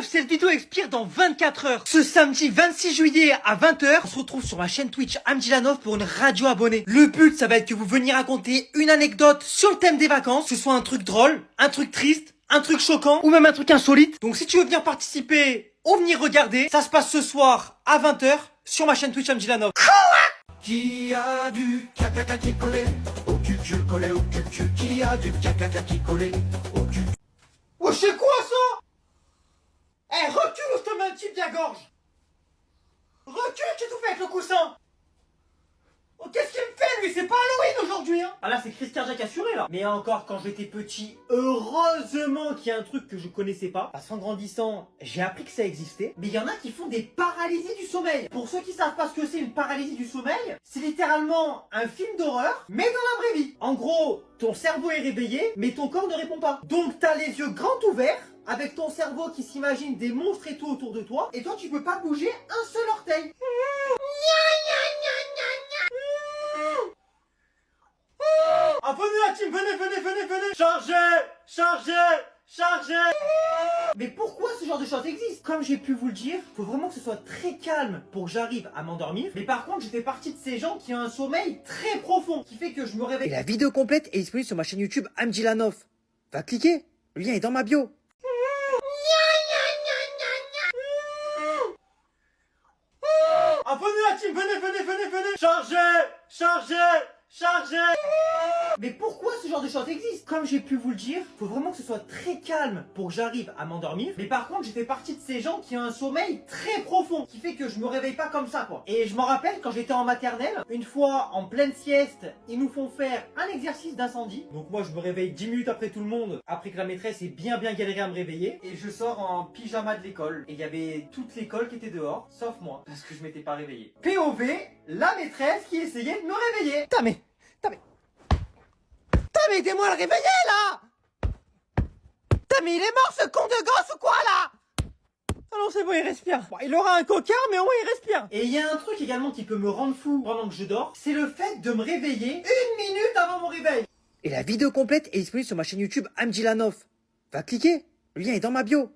meufs, cette vidéo expire dans 24 heures. Ce samedi 26 juillet à 20 h, on se retrouve sur ma chaîne Twitch Amdjilanov pour une radio abonnée. Le but, ça va être que vous veniez raconter une anecdote sur le thème des vacances, que ce soit un truc drôle, un truc triste, un truc choquant ou même un truc insolite. Donc si tu veux venir participer ou venir regarder, ça se passe ce soir à 20 h sur ma chaîne Twitch Amdjilanov. Qui a du caca qui collé au cul collé au cul qui a du caca qui collé au cul. Wesh, c'est quoi ça? Eh, recule ou je te mets un type de la gorge. Recule, tu tout fait avec le coussin. Oh, qu'est-ce qu'il me fait lui? C'est pas Halloween aujourd'hui hein. Ah là c'est crise cardiaque assurée là. Mais encore quand j'étais petit, heureusement qu'il y a un truc que je connaissais pas. Parce qu'en grandissant, j'ai appris que ça existait. Mais il y en a qui font des paralysies du sommeil. Pour ceux qui savent pas ce que c'est une paralysie du sommeil, c'est littéralement un film d'horreur, mais dans la vraie vie. En gros, ton cerveau est réveillé, mais ton corps ne répond pas. Donc t'as les yeux grands ouverts, avec ton cerveau qui s'imagine des monstres et tout autour de toi, et toi tu peux pas bouger un seul orteil. Ah, venez la team, venez. Chargez. Mais pourquoi ce genre de choses existe? Comme j'ai pu vous le dire, faut vraiment que ce soit très calme pour que j'arrive à m'endormir. Mais par contre, je fais partie de ces gens qui ont un sommeil très profond, qui fait que je me réveille. Et la vidéo complète est disponible sur ma chaîne YouTube Amdjilanov. Va cliquer, le lien est dans ma bio. Ah, venez la team, venez. Chargez. Mais pourquoi ce genre de choses existe? Comme j'ai pu vous le dire, faut vraiment que ce soit très calme pour que j'arrive à m'endormir. Mais par contre, je fais partie de ces gens qui ont un sommeil très profond, qui fait que je me réveille pas comme ça quoi. Et je m'en rappelle quand j'étais en maternelle, une fois en pleine sieste, ils nous font faire un exercice d'incendie. Donc moi je me réveille 10 minutes après tout le monde, après que la maîtresse ait bien galéré à me réveiller. Et je sors en pyjama de l'école. Et il y avait toute l'école qui était dehors, sauf moi, parce que je m'étais pas réveillé. POV, la maîtresse qui essayait de me réveiller. Putain mais aidez-moi à le réveiller là! Putain mais il est mort ce con de gosse ou quoi là? Ah non c'est bon il respire. Bon, il aura un coquin mais au moins il respire. Et il y a un truc également qui peut me rendre fou pendant que je dors, c'est le fait de me réveiller 1 minute avant mon réveil. Et la vidéo complète est disponible sur ma chaîne YouTube Amdjilanov. Va cliquer, le lien est dans ma bio.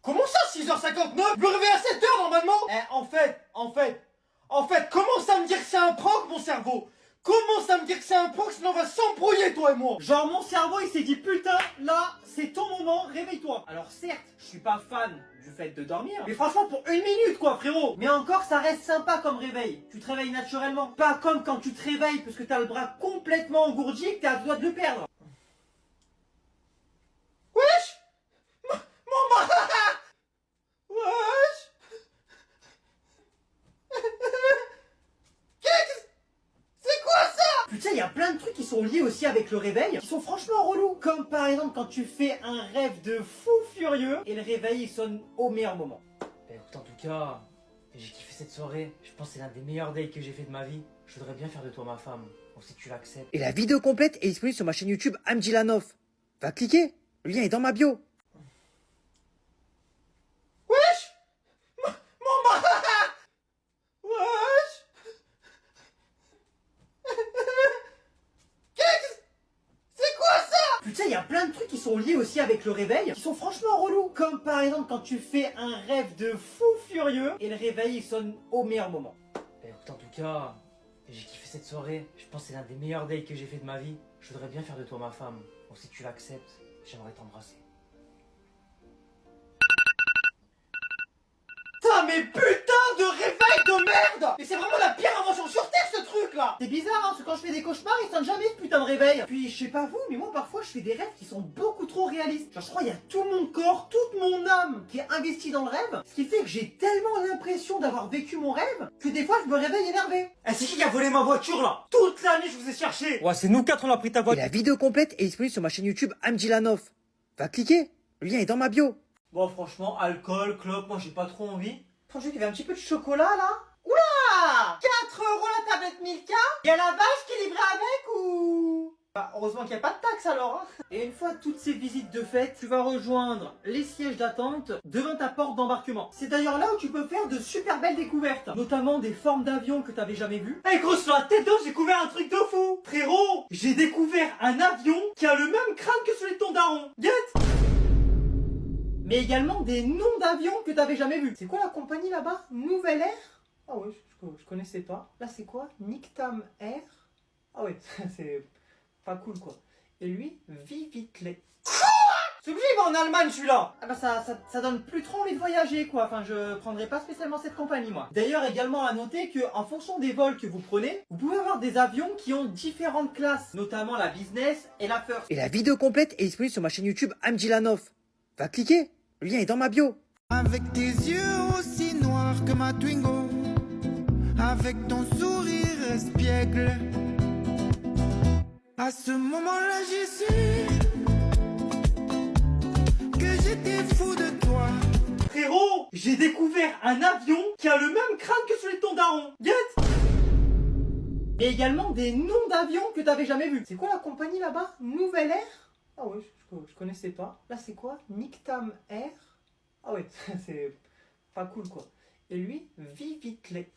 Comment ça 6h59? Je me réveille à 7h normalement. En fait, commence à me dire que c'est un prank mon cerveau. Commence à me dire que c'est un prank, sinon on va s'embrouiller toi et moi. Genre mon cerveau il s'est dit putain là c'est ton moment, réveille-toi. Alors certes je suis pas fan du fait de dormir, mais franchement pour 1 minute quoi frérot. Mais encore ça reste sympa comme réveil. Tu te réveilles naturellement. Pas comme quand tu te réveilles parce que t'as le bras complètement engourdi et que t'es à deux doigts de le perdre. Wesh mon bras. Wesh. Putain, il y a plein de trucs qui sont liés aussi avec le réveil, qui sont franchement relous. Comme par exemple quand tu fais un rêve de fou furieux et le réveil il sonne au meilleur moment. Bah écoute, en tout cas, j'ai kiffé cette soirée. Je pense que c'est l'un des meilleurs dates que j'ai fait de ma vie. Je voudrais bien faire de toi ma femme. Donc si tu l'acceptes. Et la vidéo complète est disponible sur ma chaîne YouTube Amdjilanov. Va cliquer, le lien est dans ma bio. Wesh mon bras. Wesh. C'est quoi ça? Putain, il y a plein de trucs qui sont liés aussi avec le réveil, qui sont franchement relous. Comme par exemple quand tu fais un rêve de fou furieux et le réveil il sonne au meilleur moment. Bah écoute, en tout cas, j'ai kiffé cette soirée. Je pense que c'est l'un des meilleurs dates que j'ai fait de ma vie. Je voudrais bien faire de toi ma femme. Donc si tu l'acceptes, j'aimerais t'embrasser. Putain mais putain de réveil de merde. Mais c'est vraiment la pire invention sur terre ce truc là. C'est bizarre hein, parce que quand je fais des cauchemars ils sonnent jamais ce putain de réveil. Puis je sais pas vous mais moi parfois je fais des rêves qui sont beaucoup trop réalistes. Genre je crois il y a tout mon corps, toute mon âme qui est investie dans le rêve. Ce qui fait que j'ai tellement l'impression d'avoir vécu mon rêve que des fois je me réveille énervé. Eh c'est qui a volé ma voiture là? Toute la nuit je vous ai cherché. Ouais c'est nous quatre on a pris ta Et voiture. la vidéo complète est disponible sur ma chaîne YouTube Amdjilanov. Va cliquer, le lien est dans ma bio. Bon franchement alcool, clope, moi j'ai pas trop envie. Franchement il y avait un petit peu de chocolat là. Oula 4 € la tablette Milka. Il y a la vache qui est livrée avec ou... Bah, heureusement qu'il n'y a pas de taxe alors hein. Et une fois toutes ces visites de fête, tu vas rejoindre les sièges d'attente devant ta porte d'embarquement. C'est d'ailleurs là où tu peux faire de super belles découvertes, notamment des formes d'avions que t'avais jamais vues. Eh gros sur la tête d'eau j'ai découvert un truc de fou. Frérot, j'ai découvert un avion qui a le même crâne que celui de ton daron. Get. mais également des noms d'avions que t'avais jamais vus. C'est quoi la compagnie là-bas? Nouvelle Air? Ah ouais, je connaissais pas. Là c'est quoi? Nictam Air? Ah ouais, c'est pas cool quoi. Et lui, Vivitley. C'est obligé, il va en Allemagne celui-là. Ah bah ça donne plus trop envie de voyager quoi. Enfin, je prendrais pas spécialement cette compagnie moi. D'ailleurs, également à noter que en fonction des vols que vous prenez, vous pouvez avoir des avions qui ont différentes classes, notamment la business et la first. Et la vidéo complète est disponible sur ma chaîne YouTube Amjilanov. Va cliquer, le lien est dans ma bio. Avec tes yeux aussi noirs que ma Twingo, avec ton sourire espiègle, à ce moment-là j'ai su que j'étais fou de toi. Frérot, j'ai découvert un avion qui a le même crâne que celui de ton daron. Get! Et également des noms d'avions que t'avais jamais vus. C'est quoi la compagnie là-bas? Nouvelle Air? Ah ouais, je connaissais pas. Là c'est quoi? Nictam Air? Ah ouais, c'est pas cool quoi. Et lui, Vivitley.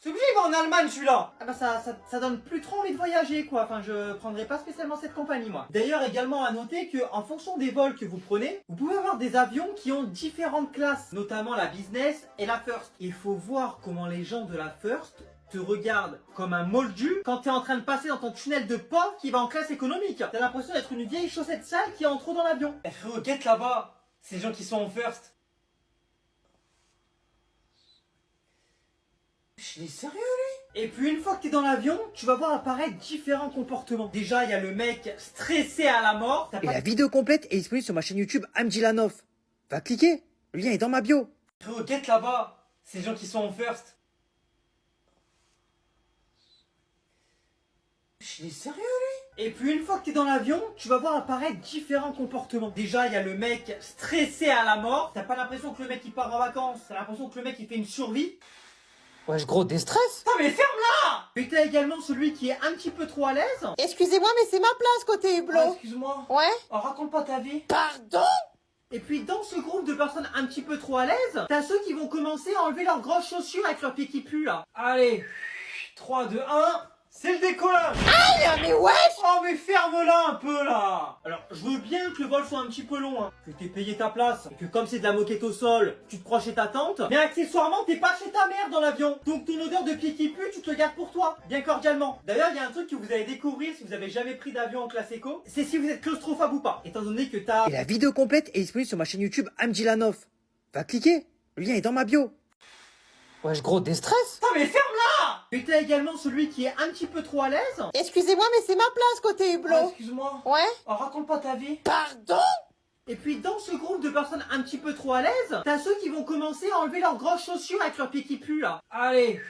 C'est obligé, il va en Allemagne celui-là. Ah bah ça donne plus trop envie de voyager quoi. Enfin, je prendrais pas spécialement cette compagnie moi. D'ailleurs, également à noter que en fonction des vols que vous prenez, vous pouvez avoir des avions qui ont différentes classes, notamment la business et la first. Il faut voir comment les gens de la first te regardent comme un moldu quand t'es en train de passer dans ton tunnel de pauvre qui va en classe économique. T'as l'impression d'être une vieille chaussette sale qui est en trop dans l'avion. Eh frérot, guette là-bas. C'est les gens qui sont en first. Il est sérieux lui? Et puis une fois que t'es dans l'avion, tu vas voir apparaître différents comportements. Déjà, il y a le mec stressé à la mort. Et la vidéo complète est disponible sur ma chaîne YouTube Amjilanov. Va cliquer, le lien est dans ma bio. Frérot, guette là-bas. C'est les gens qui sont en first. Il est sérieux lui? Et puis une fois que t'es dans l'avion, tu vas voir apparaître différents comportements. Déjà, il y a le mec stressé à la mort. T'as pas l'impression que le mec il part en vacances. T'as l'impression que le mec il fait une survie. Wesh gros, déstress. Putain mais ferme-la! Et t'as également celui qui est un petit peu trop à l'aise. Excusez-moi, mais c'est ma place côté hublot. Oh, excuse-moi. Ouais. Oh, raconte pas ta vie. Pardon? Et puis dans ce groupe de personnes un petit peu trop à l'aise, t'as ceux qui vont commencer à enlever leurs grosses chaussures avec leurs pieds qui puent là. Allez, 3, 2, 1, c'est le décollage. Aïe, mais wesh! Oh mais ferme-la un peu là. Alors je veux bien que le vol soit un petit peu long, hein, que t'aies payé ta place, et que comme c'est de la moquette au sol, tu te crois chez ta tante, mais accessoirement t'es pas chez ta mère dans l'avion. Donc ton odeur de pied qui pue, tu te le gardes pour toi, bien cordialement. D'ailleurs il y a un truc que vous allez découvrir si vous avez jamais pris d'avion en classe éco, c'est si vous êtes claustrophobe ou pas, étant donné que t'as... Et la vidéo complète est disponible sur ma chaîne YouTube Amjilanov. Va cliquer, le lien est dans ma bio. Wesh gros, déstress. Putain mais ferme-la. Et t'as également celui qui est un petit peu trop à l'aise. Excusez-moi, mais c'est ma place côté hublot. Oh, excuse-moi. Ouais. Oh, raconte pas ta vie. Pardon? Et puis dans ce groupe de personnes un petit peu trop à l'aise, t'as ceux qui vont commencer à enlever leurs grosses chaussures avec leurs pieds qui puent là. Allez,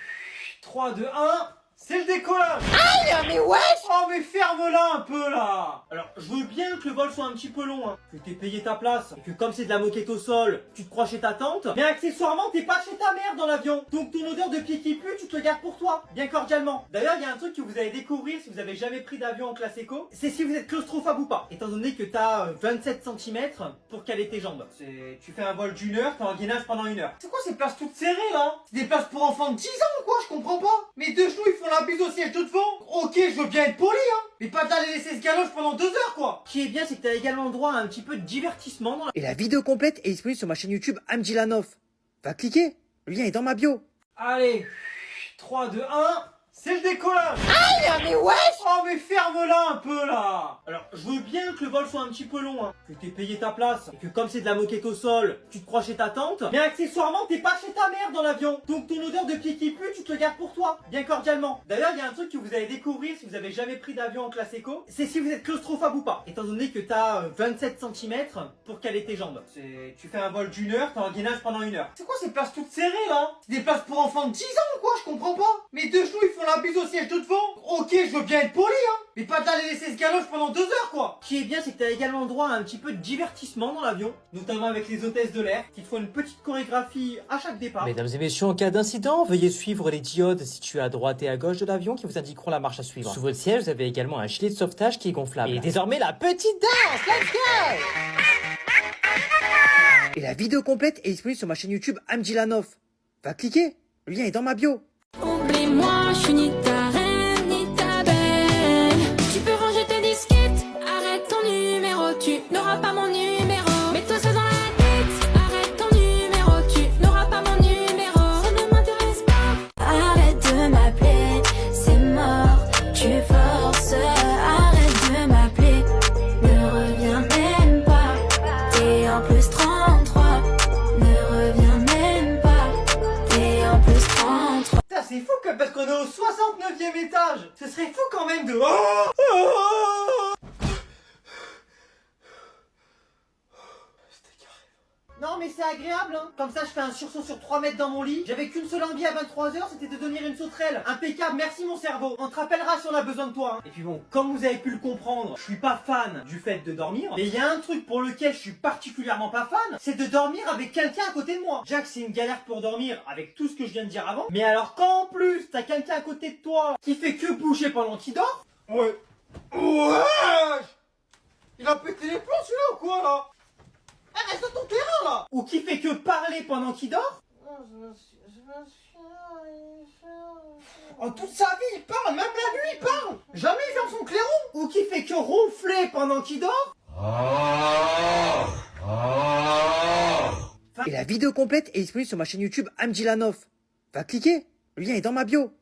3, 2, 1, c'est le décollage. Aïe, mais wesh! Oh mais ferme-la un peu là. Alors je veux bien que le vol soit un petit peu long, hein, que t'aies payé ta place, et que comme c'est de la moquette au sol, tu te crois chez ta tante, mais accessoirement t'es pas chez ta mère dans l'avion. Donc ton odeur de pied qui pue, tu te le gardes pour toi, bien cordialement. D'ailleurs il y a un truc que vous allez découvrir si vous avez jamais pris d'avion en classe éco, c'est si vous êtes claustrophobe ou pas, étant donné que t'as 27 cm pour caler tes jambes. Tu fais un vol d'1 heure, t'es en gainage pendant 1 heure. C'est quoi ces places toutes serrées là? C'est des places pour enfants de 10 ans ou quoi? Je comprends pas. Mes deux genoux ils font la bise au siège de devant. Ok, je veux bien être poli hein, mais pas d'aller laisser ce galoche pendant 2 heures quoi. Ce qui est bien c'est que t'as également le droit à un petit peu de divertissement dans la... Et la vidéo complète est disponible sur ma chaîne YouTube Amjilanov. Va cliquer, le lien est dans ma bio. Allez, 3, 2, 1, c'est le décollage. Aïe, mais wesh! Oh mais ferme-la un peu là. Alors je veux bien que le vol soit un petit peu long, hein, que t'aies payé ta place, et que comme c'est de la moquette au sol, tu te crois chez ta tante, mais accessoirement t'es pas chez ta mère dans l'avion. Donc ton odeur de pied qui pue, tu te le gardes pour toi, bien cordialement. D'ailleurs il y a un truc que vous allez découvrir si vous avez jamais pris d'avion en classe éco, c'est si vous êtes claustrophobe ou pas, étant donné que t'as 27 cm pour caler tes jambes. Tu fais un vol d'1 heure, t'es en gainage pendant 1 heure. C'est quoi ces places toutes serrées là? C'est des places pour enfants de 10 ans ou quoi? Je comprends pas. Mes deux genoux ils font la bise au siège de devant. Ok, je veux bien être poli hein, mais pas d'aller laisser ce galoche pendant 2 heures quoi. Ce qui est bien c'est que t'as également le droit à un petit peu de divertissement dans l'avion, notamment avec les hôtesses de l'air qui te font une petite chorégraphie à chaque départ. Mesdames et messieurs, en cas d'incident, veuillez suivre les diodes situés à droite et à gauche de l'avion qui vous indiqueront la marche à suivre. Sous votre siège, vous avez également un gilet de sauvetage qui est gonflable. Et désormais, la petite danse, let's go! Et la vidéo complète est disponible sur ma chaîne YouTube Amjilanov. Va cliquer, le lien est dans ma bio. Oublie-moi, je suis ni ta reine ni ta belle. Tu peux ranger tes disquettes, arrête ton numéro, tu n'auras pas mon numéro. Mets-toi ça dans la tête. mais parce qu'on est au 69e étage. Ce serait fou quand même de... Non mais c'est agréable hein. Comme ça je fais un sursaut sur 3 mètres dans mon lit. J'avais qu'une seule envie à 23h, c'était de devenir une sauterelle. Impeccable, merci mon cerveau. On te rappellera si on a besoin de toi hein. Et puis bon, comme vous avez pu le comprendre, je suis pas fan du fait de dormir. Mais il y a un truc pour lequel je suis particulièrement pas fan, c'est de dormir avec quelqu'un à côté de moi. Jack, c'est une galère pour dormir avec tout ce que je viens de dire avant. Mais alors quand en plus t'as quelqu'un à côté de toi qui fait que bouger pendant qu'il dort. Ouais. Wesh, il a pété les plombs celui-là ou quoi là? Eh, reste dans ton terrain là! Ou qui fait que parler pendant qu'il dort? En toute sa vie il parle, même la nuit il parle! Jamais il ferme son clairon! Ou qui fait que ronfler pendant qu'il dort? Et la vidéo complète est disponible sur ma chaîne YouTube Amjilanov. Va cliquer, le lien est dans ma bio.